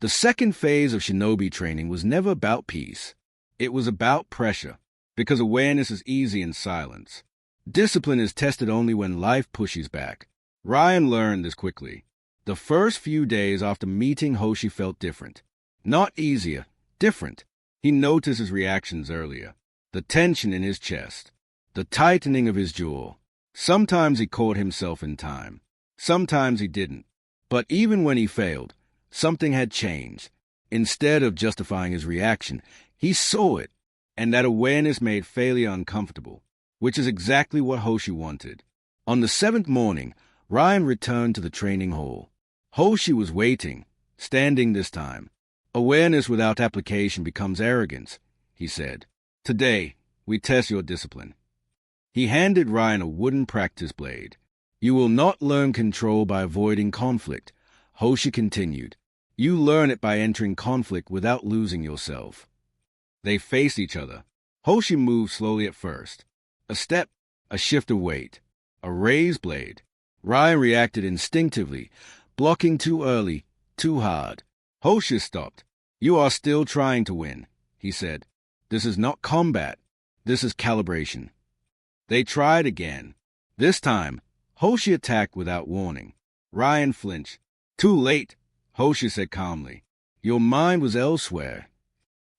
The second phase of Shinobi training was never about peace. It was about pressure, because awareness is easy in silence. Discipline is tested only when life pushes back. Ryan learned this quickly. The first few days after meeting Hoshi felt different. Not easier, different. He noticed his reactions earlier. The tension in his chest, the tightening of his jaw. Sometimes he caught himself in time. Sometimes he didn't. But even when he failed, something had changed. Instead of justifying his reaction, he saw it, and that awareness made failure uncomfortable, which is exactly what Hoshi wanted. On the 7th morning, Ryan returned to the training hall. Hoshi was waiting, standing this time. Awareness without application becomes arrogance, he said. Today, we test your discipline. He handed Ryan a wooden practice blade. You will not learn control by avoiding conflict, Hoshi continued. You learn it by entering conflict without losing yourself. They faced each other. Hoshi moved slowly at first. A step, a shift of weight, a raised blade. Ryan reacted instinctively, blocking too early, too hard. Hoshi stopped. You are still trying to win, he said. This is not combat. This is calibration. They tried again. This time, Hoshi attacked without warning. Ryan flinched. Too late, Hoshi said calmly. Your mind was elsewhere.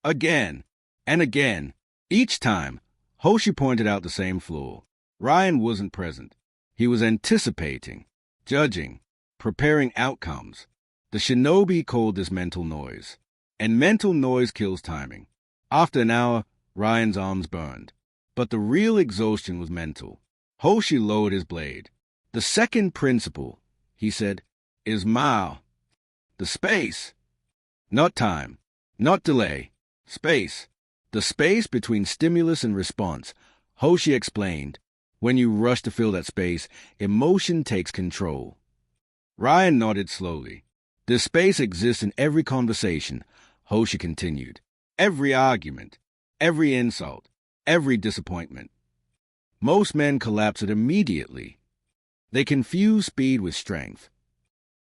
Again, and again. Each time, Hoshi pointed out the same flaw. Ryan wasn't present. He was anticipating, judging, preparing outcomes. The Shinobi called this mental noise. And mental noise kills timing. After an hour, Ryan's arms burned. But the real exhaustion was mental. Hoshi lowered his blade. The second principle, he said, is Mao. The space. Not time. Not delay. Space. The space between stimulus and response. Hoshi explained. When you rush to fill that space, emotion takes control. Ryan nodded slowly. This space exists in every conversation, Hoshi continued. Every argument, every insult, every disappointment. Most men collapse it immediately. They confuse speed with strength.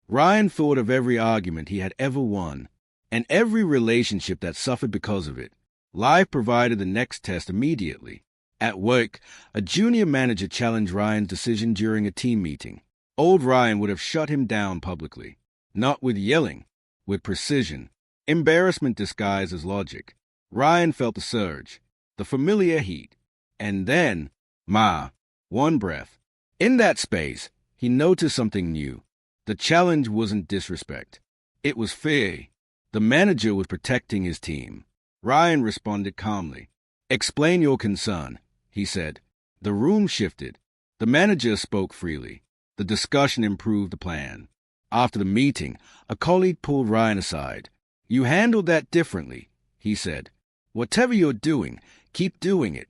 Ryan thought of every argument he had ever won, and every relationship that suffered because of it. Life provided the next test immediately. At work, a junior manager challenged Ryan's decision during a team meeting. Old Ryan would have shut him down publicly. Not with yelling, with precision. Embarrassment disguised as logic. Ryan felt the surge, the familiar heat. And then, one breath. In that space, he noticed something new. The challenge wasn't disrespect. It was fear. The manager was protecting his team. Ryan responded calmly. Explain your concern, he said. The room shifted. The manager spoke freely. The discussion improved the plan. After the meeting, a colleague pulled Ryan aside. You handled that differently, he said. Whatever you're doing, keep doing it.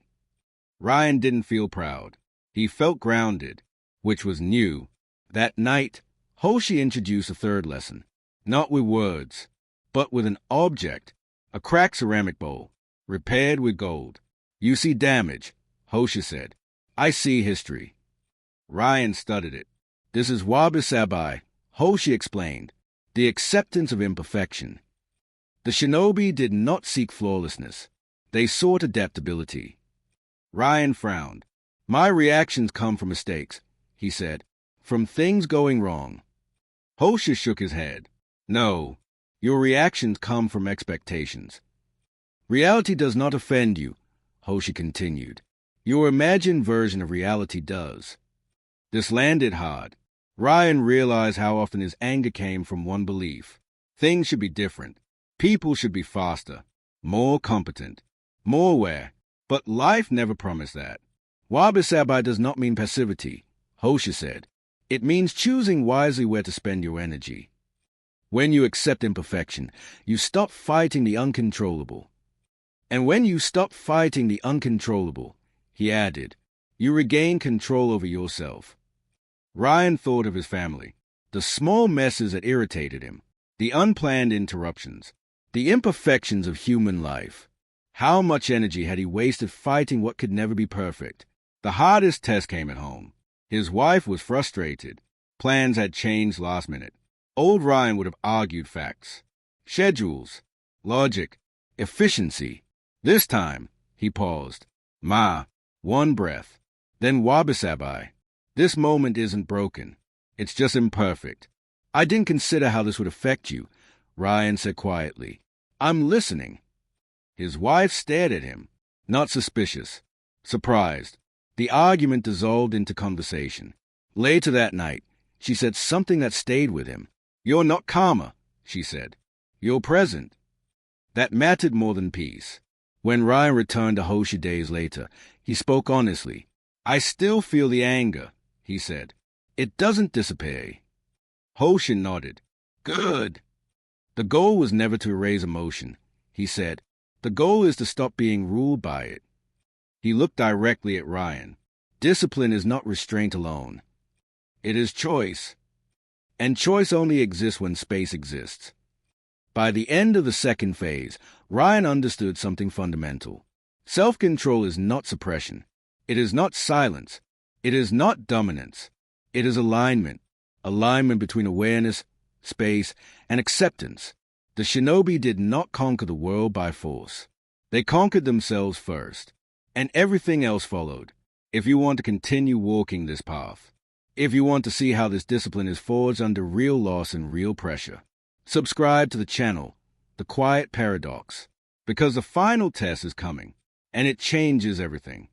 Ryan didn't feel proud. He felt grounded, which was new. That night, Hoshi introduced a third lesson. Not with words, but with an object. A cracked ceramic bowl, repaired with gold. You see damage, Hoshi said. I see history. Ryan studied it. This is wabi-sabi, Hoshi explained. The acceptance of imperfection. The Shinobi did not seek flawlessness. They sought adaptability. Ryan frowned. My reactions come from mistakes, he said. From things going wrong. Hoshi shook his head. No, your reactions come from expectations. Reality does not offend you, Hoshi continued. Your imagined version of reality does. This landed hard. Ryan realized how often his anger came from one belief. Things should be different. People should be faster, more competent, more aware. But life never promised that. Wabi-sabi does not mean passivity, Hoshi said. It means choosing wisely where to spend your energy. When you accept imperfection, you stop fighting the uncontrollable. And when you stop fighting the uncontrollable, he added, you regain control over yourself. Ryan thought of his family, the small messes that irritated him, the unplanned interruptions, the imperfections of human life. How much energy had he wasted fighting what could never be perfect? The hardest test came at home. His wife was frustrated. Plans had changed last minute. Old Ryan would have argued facts. Schedules, logic, efficiency. This time, he paused. Ma, one breath. Then wabi-sabi. This moment isn't broken. It's just imperfect. I didn't consider how this would affect you, Ryan said quietly. I'm listening. His wife stared at him, not suspicious, surprised. The argument dissolved into conversation. Later that night, she said something that stayed with him. You're not calmer, she said. You're present. That mattered more than peace. When Ryan returned to Hoshi days later, he spoke honestly. I still feel the anger, he said. It doesn't disappear. Hoshi nodded. Good. The goal was never to erase emotion, he said. The goal is to stop being ruled by it. He looked directly at Ryan. Discipline is not restraint alone. It is choice. And choice only exists when space exists. By the end of the second phase, Ryan understood something fundamental. Self-control is not suppression. It is not silence. It is not dominance. It is alignment. Alignment between awareness, space, and acceptance. The Shinobi did not conquer the world by force. They conquered themselves first, and everything else followed. If you want to continue walking this path, if you want to see how this discipline is forged under real loss and real pressure, subscribe to the channel, The Quiet Paradox, because the final test is coming, and it changes everything.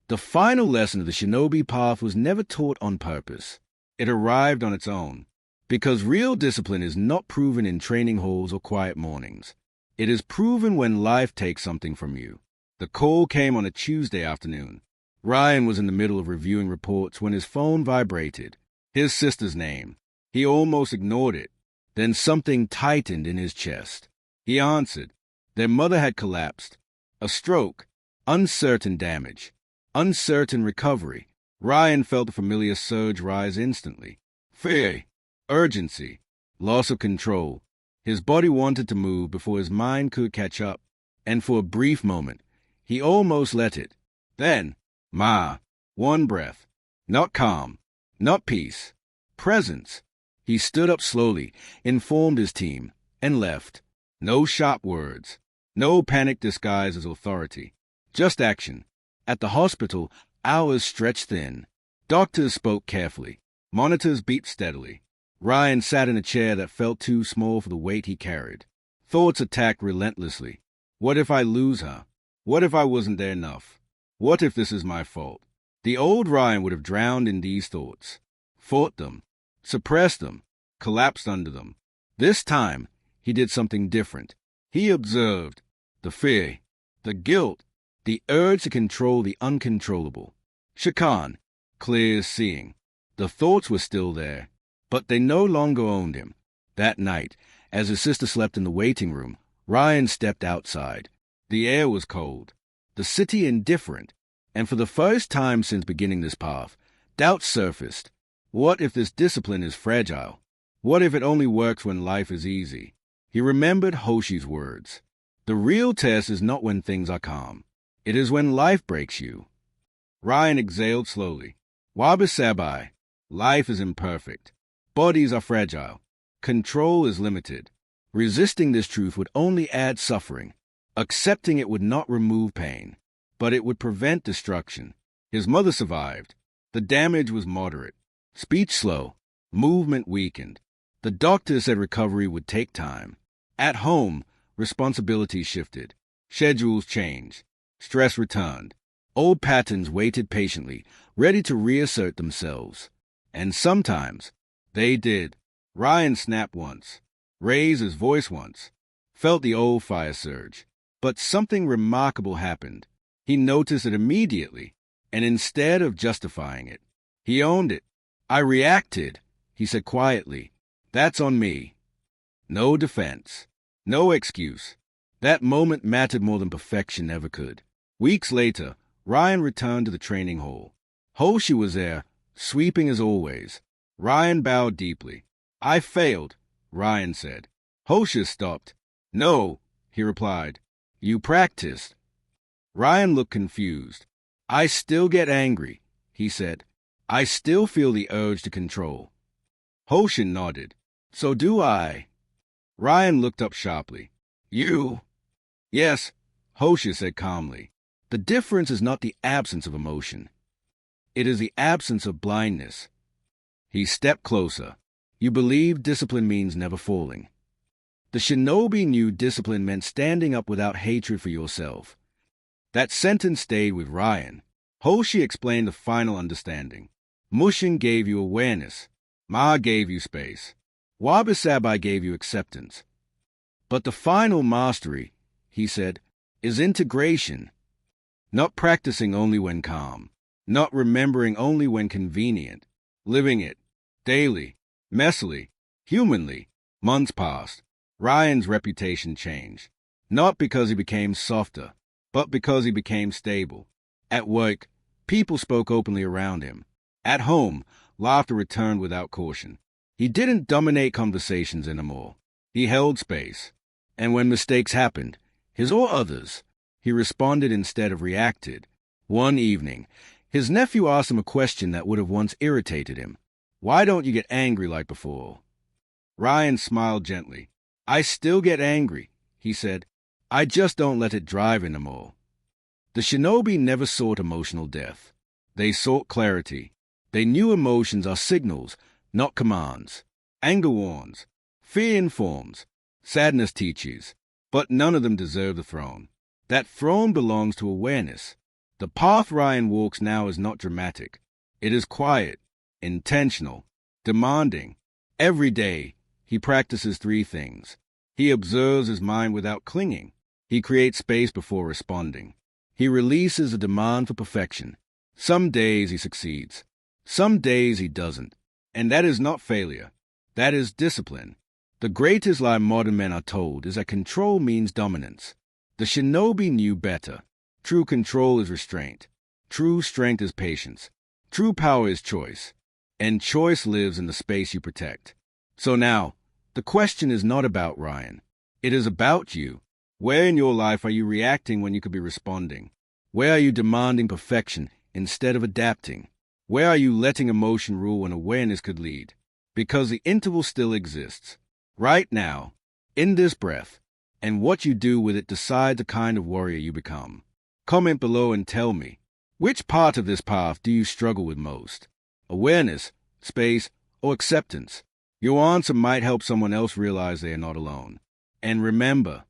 The final lesson of the Shinobi path was never taught on purpose. It arrived on its own, because real discipline is not proven in training halls or quiet mornings. It is proven when life takes something from you. The call came on a Tuesday afternoon. Ryan was in the middle of reviewing reports when his phone vibrated. His sister's name. He almost ignored it. Then something tightened in his chest. He answered. Their mother had collapsed. A stroke. Uncertain damage. Uncertain recovery. Ryan felt the familiar surge rise instantly. Fear. Urgency. Loss of control. His body wanted to move before his mind could catch up. And for a brief moment, he almost let it. Then, Ma. One breath. Not calm. Not peace. Presence. He stood up slowly, informed his team, and left. No sharp words. No panic disguised as authority. Just action. At the hospital, hours stretched thin. Doctors spoke carefully. Monitors beat steadily. Ryan sat in a chair that felt too small for the weight he carried. Thoughts attacked relentlessly. What if I lose her? What if I wasn't there enough? What if this is my fault? The old Ryan would have drowned in these thoughts. Fought them. Suppressed them. Collapsed under them. This time, he did something different. He observed the fear, the guilt, the urge to control the uncontrollable. Shakan, clear as seeing. The thoughts were still there, but they no longer owned him. That night, as his sister slept in the waiting room, Ryan stepped outside. The air was cold, the city indifferent, and for the first time since beginning this path, doubt surfaced. What if this discipline is fragile? What if it only works when life is easy? He remembered Hoshi's words. The real test is not when things are calm. It is when life breaks you. Ryan exhaled slowly. Wabi-sabi. Life is imperfect. Bodies are fragile. Control is limited. Resisting this truth would only add suffering. Accepting it would not remove pain, but it would prevent destruction. His mother survived. The damage was moderate. Speech slow. Movement weakened. The doctor said recovery would take time. At home, responsibilities shifted. Schedules changed. Stress returned. Old patterns waited patiently, ready to reassert themselves. And sometimes, they did. Ryan snapped once, raised his voice once, felt the old fire surge. But something remarkable happened. He noticed it immediately, and instead of justifying it, he owned it. I reacted, he said quietly. That's on me. No defense. No excuse. That moment mattered more than perfection ever could. Weeks later, Ryan returned to the training hall. Hoshi was there, sweeping as always. Ryan bowed deeply. I failed, Ryan said. Hoshi stopped. No, he replied. You practiced. Ryan looked confused. I still get angry, he said. I still feel the urge to control. Hoshi nodded. So do I. Ryan looked up sharply. You? Yes, Hosha said calmly. The difference is not the absence of emotion. It is the absence of blindness. He stepped closer. You believe discipline means never falling. The Shinobi knew discipline meant standing up without hatred for yourself. That sentence stayed with Ryan. Hoshi explained the final understanding. Mushin gave you awareness. Ma gave you space. Wabi-sabi gave you acceptance. But the final mastery, he said, is integration. Not practicing only when calm. Not remembering only when convenient. Living it. Daily. Messily. Humanly. Months passed. Ryan's reputation changed. Not because he became softer, but because he became stable. At work, people spoke openly around him. At home, laughter returned without caution. He didn't dominate conversations anymore. He held space. And when mistakes happened, his or others, he responded instead of reacted. One evening, his nephew asked him a question that would have once irritated him. Why don't you get angry like before? Ryan smiled gently. I still get angry, he said. I just don't let it drive anymore. The Shinobi never sought emotional death. They sought clarity. They knew emotions are signals, not commands. Anger warns. Fear informs. Sadness teaches. But none of them deserve the throne. That throne belongs to awareness. The path Ryan walks now is not dramatic. It is quiet, intentional, demanding. Every day, he practices three things. He observes his mind without clinging. He creates space before responding. He releases a demand for perfection. Some days he succeeds. Some days he doesn't. And that is not failure. That is discipline. The greatest lie modern men are told is that control means dominance. The Shinobi knew better. True control is restraint. True strength is patience. True power is choice. And choice lives in the space you protect. So now, the question is not about Ryan. It is about you. Where in your life are you reacting when you could be responding? Where are you demanding perfection instead of adapting? Where are you letting emotion rule when awareness could lead? Because the interval still exists. Right now, in this breath, and what you do with it decides the kind of warrior you become. Comment below and tell me, which part of this path do you struggle with most? Awareness, space, or acceptance? Your answer might help someone else realize they are not alone. And remember,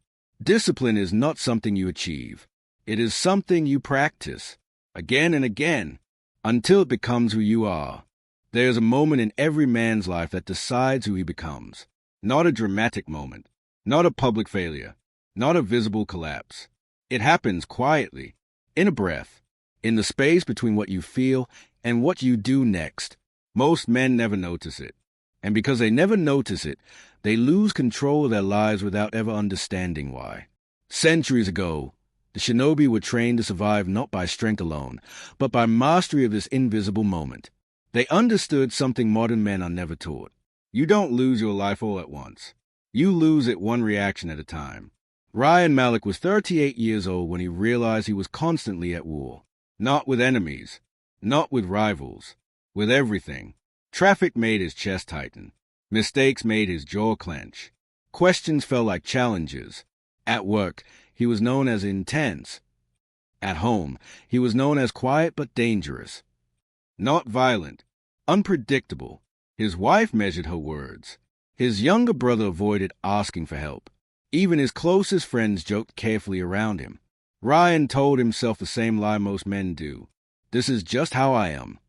discipline is not something you achieve. It is something you practice, again and again, until it becomes who you are. There is a moment in every man's life that decides who he becomes. Not a dramatic moment, not a public failure, not a visible collapse. It happens quietly, in a breath, in the space between what you feel and what you do next. Most men never notice it. And because they never notice it, they lose control of their lives without ever understanding why. Centuries ago, the Shinobi were trained to survive not by strength alone, but by mastery of this invisible moment. They understood something modern men are never taught. You don't lose your life all at once. You lose it one reaction at a time. Ryan Malik was 38 years old when he realized he was constantly at war. Not with enemies, not with rivals, with everything. Traffic made his chest tighten. Mistakes made his jaw clench. Questions felt like challenges. At work, he was known as intense. At home, he was known as quiet but dangerous. Not violent, unpredictable. His wife measured her words. His younger brother avoided asking for help. Even his closest friends joked carefully around him. Ryan told himself the same lie most men do. This is just how I am.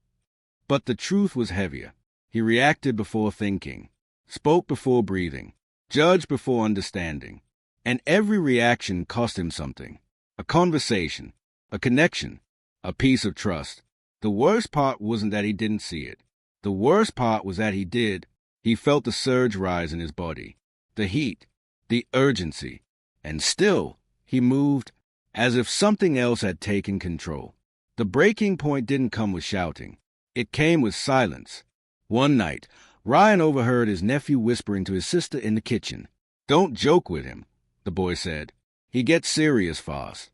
But the truth was heavier. He reacted before thinking, spoke before breathing, judged before understanding. And every reaction cost him something. A conversation, a connection, a piece of trust. The worst part wasn't that he didn't see it. The worst part was that he did. He felt the surge rise in his body, the heat, the urgency. And still, he moved as if something else had taken control. The breaking point didn't come with shouting. It came with silence. One night, Ryan overheard his nephew whispering to his sister in the kitchen. "Don't joke with him," the boy said. "He gets serious fast."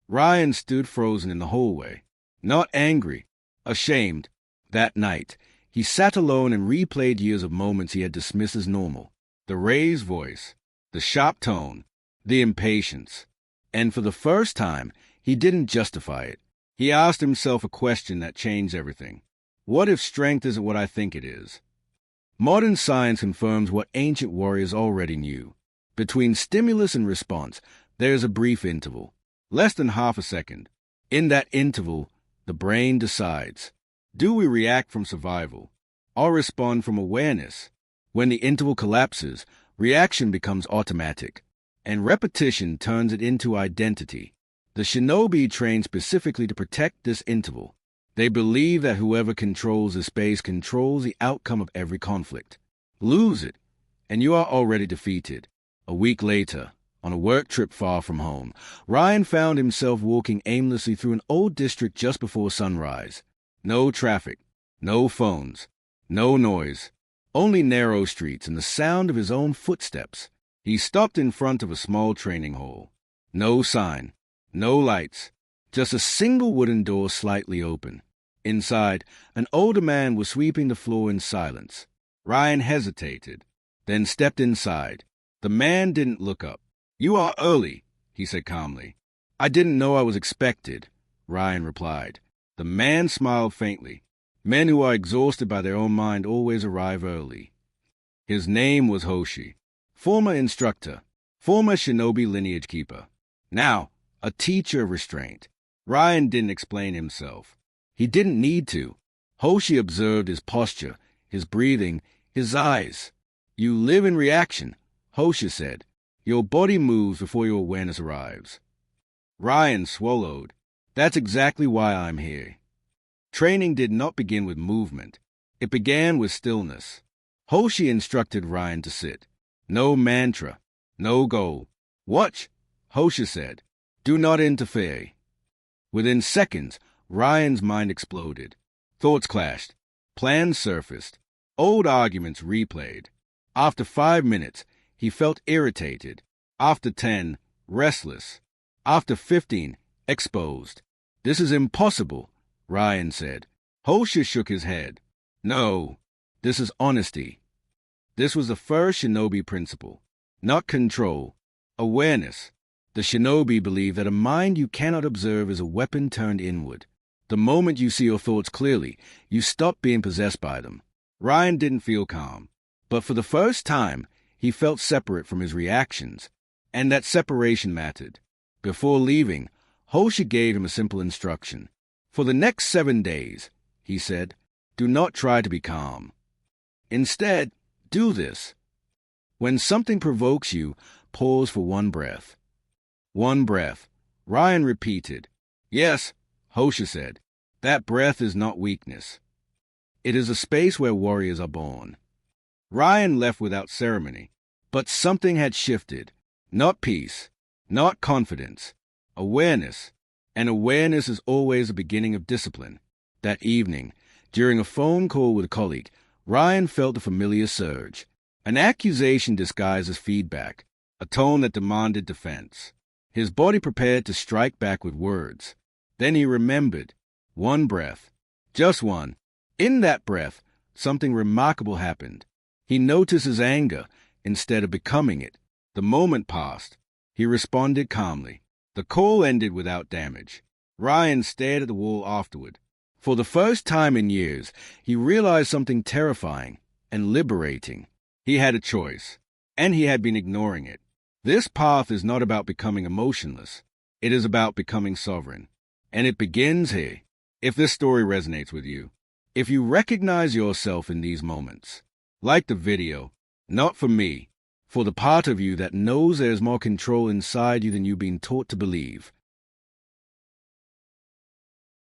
Ryan stood frozen in the hallway, not angry, ashamed. That night, he sat alone and replayed years of moments he had dismissed as normal. The raised voice, the sharp tone, the impatience. And for the first time, he didn't justify it. He asked himself a question that changed everything. What if strength isn't what I think it is? Modern science confirms what ancient warriors already knew. Between stimulus and response, there is a brief interval, less than half a second. In that interval, the brain decides, do we react from survival or respond from awareness? When the interval collapses, reaction becomes automatic, and repetition turns it into identity. The Shinobi train specifically to protect this interval. They believe that whoever controls the space controls the outcome of every conflict. Lose it, and you are already defeated. A week later, on a work trip far from home, Ryan found himself walking aimlessly through an old district just before sunrise. No traffic, no phones, no noise, only narrow streets and the sound of his own footsteps. He stopped in front of a small training hall. No sign, no lights, just a single wooden door slightly open. Inside, an older man was sweeping the floor in silence. Ryan hesitated, then stepped inside. The man didn't look up. "You are early," he said calmly. "I didn't know I was expected," Ryan replied. The man smiled faintly. Men who are exhausted by their own mind always arrive early. His name was Hoshi, former instructor, former Shinobi lineage keeper, now a teacher of restraint. Ryan didn't explain himself. He didn't need to. Hoshi observed his posture, his breathing, his eyes. "You live in reaction," Hoshi said. "Your body moves before your awareness arrives." Ryan swallowed. "That's exactly why I'm here." Training did not begin with movement. It began with stillness. Hoshi instructed Ryan to sit. No mantra, no goal. "Watch," Hoshi said. "Do not interfere." Within seconds, Ryan's mind exploded. Thoughts clashed. Plans surfaced. Old arguments replayed. After 5 minutes, he felt irritated. After 10, restless. After 15, exposed. "This is impossible," Ryan said. Hoshi shook his head. "No, this is honesty." This was the first Shinobi principle. Not control, awareness. The Shinobi believe that a mind you cannot observe is a weapon turned inward. The moment you see your thoughts clearly, you stop being possessed by them. Ryan didn't feel calm, but for the first time, he felt separate from his reactions, and that separation mattered. Before leaving, Hoshi gave him a simple instruction. "For the next 7 days," he said, "do not try to be calm. Instead, do this. When something provokes you, pause for one breath." "One breath," Ryan repeated. "Yes," Hoshi said, "that breath is not weakness. It is a space where warriors are born." Ryan left without ceremony, but something had shifted. Not peace, not confidence, awareness. And awareness is always the beginning of discipline. That evening, during a phone call with a colleague, Ryan felt a familiar surge. An accusation disguised as feedback, a tone that demanded defense. His body prepared to strike back with words. Then he remembered. One breath. Just one. In that breath, something remarkable happened. He noticed his anger instead of becoming it. The moment passed. He responded calmly. The call ended without damage. Ryan stared at the wall afterward. For the first time in years, he realized something terrifying and liberating. He had a choice, and he had been ignoring it. This path is not about becoming emotionless. It is about becoming sovereign. And it begins here. If this story resonates with you, if you recognize yourself in these moments, like the video, not for me, for the part of you that knows there is more control inside you than you've been taught to believe.